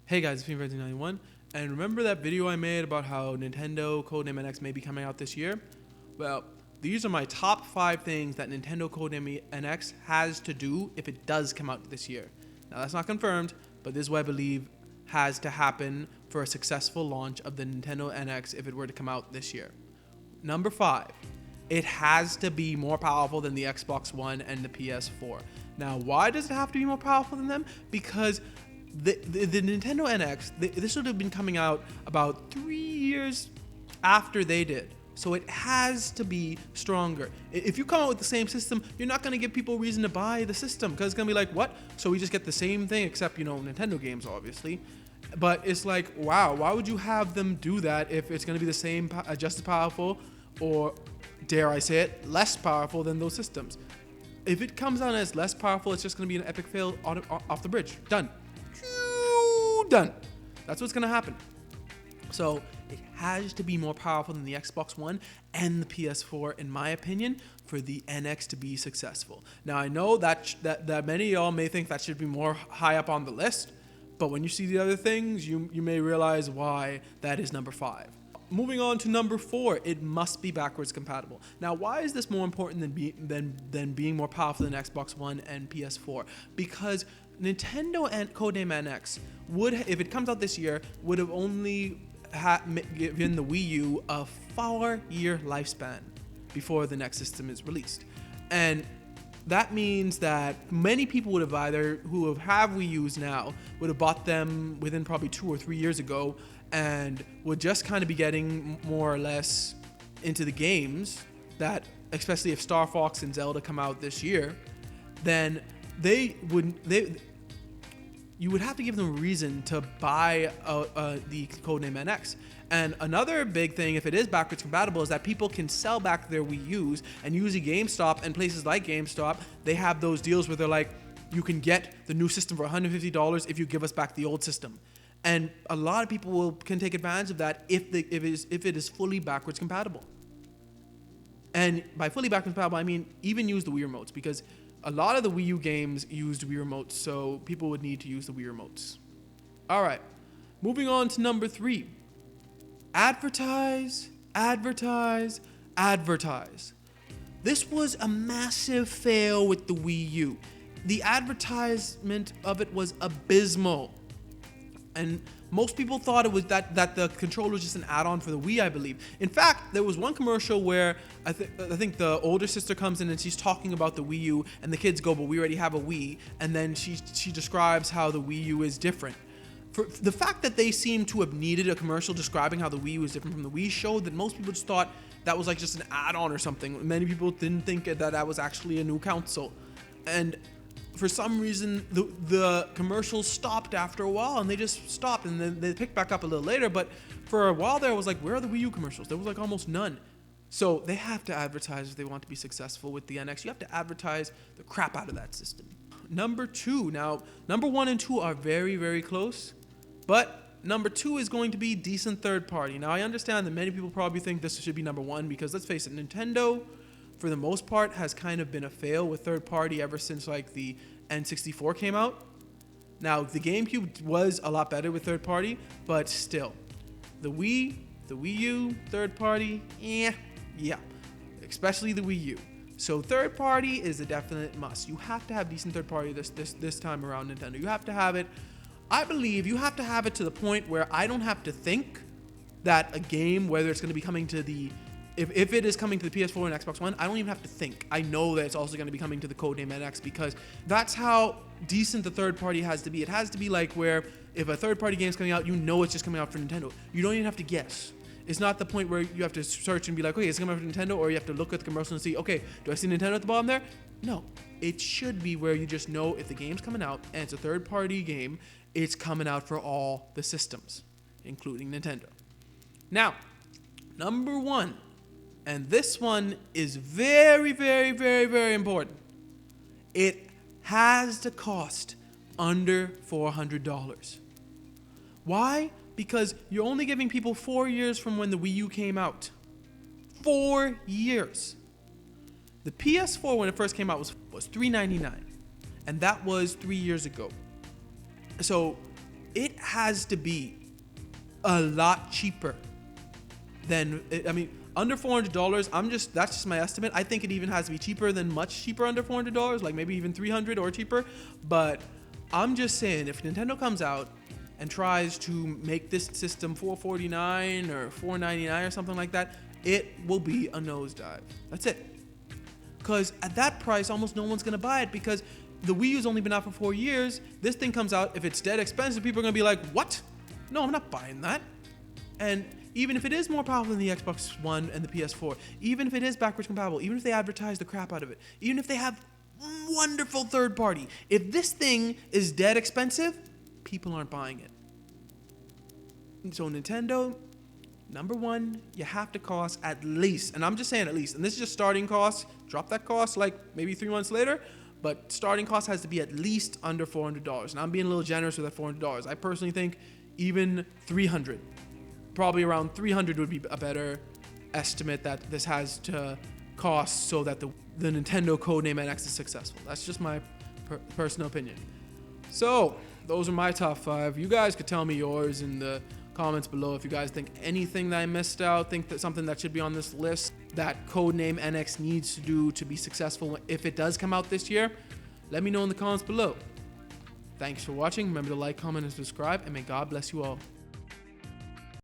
Hey guys, it's me, Red91, and remember that video I made about how Nintendo Codename NX may be coming out this year? Well, these are my top 5 things that Nintendo Codename NX has to do if it does come out this year. Now that's not confirmed, but this is what I believe has to happen for a successful launch of the Nintendo NX if it were to come out this year. Number 5, it has to be more powerful than the Xbox One and the PS4. Now, why does it have to be more powerful than them? Because the Nintendo NX, this would have been coming out about 3 years after they did. So it has to be stronger. If you come out with the same system, you're not going to give people reason to buy the system because it's going to be like, what? So we just get the same thing except, Nintendo games, obviously. But it's like, wow, why would you have them do that if it's going to be the same, just as powerful, or dare I say it, less powerful than those systems? If it comes out as less powerful, it's just going to be an epic fail off the bridge. Done. Done. That's what's going to happen. So it has to be more powerful than the Xbox One and the PS4, in my opinion, for the NX to be successful. Now, I know that many of y'all may think that should be more high up on the list, but when you see the other things, you may realize why that is number 5. Moving on to number 4, it must be backwards compatible. Now, why is this more important than being more powerful than Xbox One and PS4? Because Nintendo and Codename NX would, if it comes out this year, would have only given the Wii U a 4-year lifespan before the next system is released. And that means that many people would have who have Wii U's now, would have bought them within probably 2 or 3 years ago and would just kind of be getting more or less into the games that, especially if Star Fox and Zelda come out this year, then you would have to give them a reason to buy the Codename NX. And another big thing, if it is backwards compatible, is that people can sell back their Wii U's, and usually GameStop and places like GameStop, they have those deals where they're like, you can get the new system for $150 if you give us back the old system. And a lot of people can take advantage of that if it is fully backwards compatible. And by fully backwards compatible, I mean even use the Wii remotes, because a lot of the Wii U games used Wii remotes, so people would need to use the Wii remotes. All right, moving on to number 3. Advertise, advertise, advertise. This was a massive fail with the Wii U. The advertisement of it was abysmal. And most people thought it was that the controller was just an add-on for the Wii, I believe. In fact, there was one commercial where I think the older sister comes in and she's talking about the Wii U, and the kids go, but we already have a Wii. And then she describes how the Wii U is different. For the fact that they seem to have needed a commercial describing how the Wii U is different from the Wii showed that most people just thought that was like just an add-on or something. Many people didn't think that was actually a new console. And for some reason, the commercials stopped after a while, and they just stopped, and then they picked back up a little later. But for a while there, I was like, where are the Wii U commercials? There was like almost none. So they have to advertise if they want to be successful with the NX. You have to advertise the crap out of that system. Number 2. Now, number 1 and 2 are very, very close, but number 2 is going to be decent third party. Now, I understand that many people probably think this should be number 1 because, let's face it, Nintendo, for the most part, has kind of been a fail with third party ever since like the N64 came out. Now, the GameCube was a lot better with third party, but still, the Wii U, third party, yeah, especially the Wii U. So third party is a definite must. You have to have decent third party this time around, Nintendo. You have to have it. I believe you have to have it to the point where I don't have to think that a game, whether it's going to be coming to the If it is coming to the PS4 and Xbox One, I don't even have to think. I know that it's also going to be coming to the Codename NX because that's how decent the third party has to be. It has to be like where if a third party game is coming out, you know it's just coming out for Nintendo. You don't even have to guess. It's not the point where you have to search and be like, okay, it's coming out for Nintendo, or you have to look at the commercial and see, okay, do I see Nintendo at the bottom there? No. It should be where you just know if the game's coming out and it's a third party game, it's coming out for all the systems, including Nintendo. Now, number 1. And this one is very, very, very, very important. It has to cost under $400. Why? Because you're only giving people 4 years from when the Wii U came out. 4 years. The PS4, when it first came out, was $399. And that was 3 years ago. So it has to be a lot cheaper than, I mean, under $400. That's just my estimate. I think it even has to be cheaper than much cheaper under $400, like maybe even $300 or cheaper. But I'm just saying, if Nintendo comes out and tries to make this system $449 or $499 or something like that, it will be a nosedive. That's it. Because at that price, almost no one's gonna buy it, because the Wii U's only been out for 4 years. This thing comes out, if it's dead expensive, people are gonna be like, what? No, I'm not buying that. And even if it is more powerful than the Xbox One and the PS4, even if it is backwards compatible, even if they advertise the crap out of it, even if they have wonderful third party, if this thing is dead expensive, people aren't buying it. So Nintendo, number one, you have to cost at least, and I'm just saying at least, and this is just starting cost, drop that cost like maybe 3 months later, but starting cost has to be at least under $400. And I'm being a little generous with that $400. I personally think even $300, probably around $300 would be a better estimate that this has to cost so that the Nintendo Codename NX is successful. That's just my personal opinion. So those are my top 5. You guys could tell me yours in the comments below if you guys think anything that I missed out, think that something that should be on this list that Codename NX needs to do to be successful if it does come out this year. Let me know in the comments below. Thanks for watching. Remember to like, comment, and subscribe, and may God bless you all.